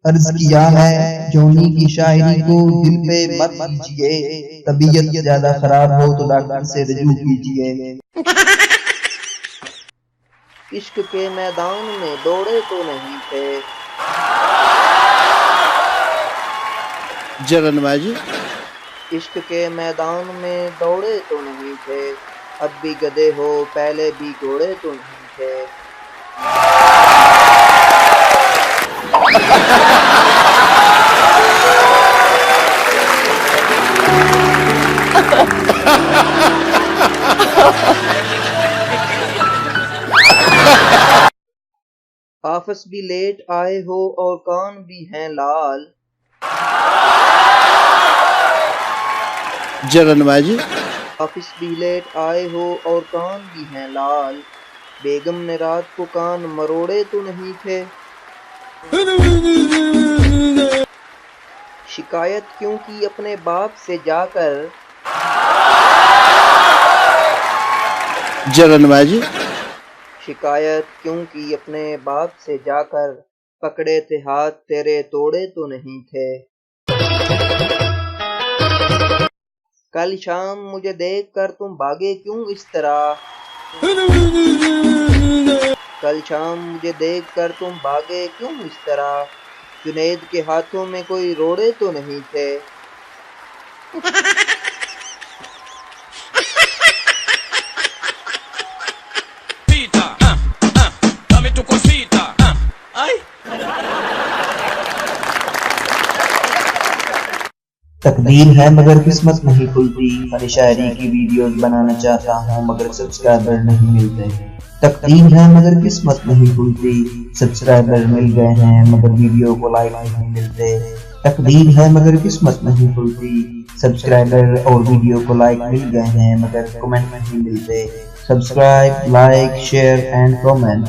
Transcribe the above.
अर्ज किया है जोनी की शायरी को दिल पे मत कीजिए, तबीयत ज्यादा खराब हो तो डॉक्टर से रजू कीजिए। इश्क के मैदान में दौड़े तो नहीं थे। जगन्नाथ इश्क के मैदान में दौड़े तो नहीं थे, अब भी गधे हो पहले भी घोड़े तो नहीं थे। ऑफिस भी लेट आए हो और कान भी हैं लाल। जगन्नाथ ऑफिस भी लेट आए हो और कान भी हैं लाल, बेगम ने रात को कान मरोड़े तो नहीं थे। शिकायत क्यों की अपने बाप से जाकर। जगन्नाथ शिकायत क्यों की अपने बाप से जाकर, पकड़े थे हाथ तेरे तोड़े तो नहीं थे। कल शाम मुझे देखकर तुम भागे क्यों इस तरह। कल शाम मुझे देखकर तुम भागे क्यों इस तरह, जुनैद के हाथों में कोई रोड़े तो नहीं थे। तकदीर है मगर किस्मत नहीं खुलती, फन शायरी की वीडियोस बनाना चाहता हूँ मगर सब्सक्राइबर नहीं मिलते। तकदीर है मगर किस्मत नहीं खुलती, सब्सक्राइबर मिल गए हैं मगर वीडियो को लाइक नहीं मिलते। तकदीर है मगर किस्मत नहीं खुलती, सब्सक्राइबर और वीडियो को लाइक मिल गए हैं मगर कमेंट नहीं मिलते। Subscribe, like, share and comment.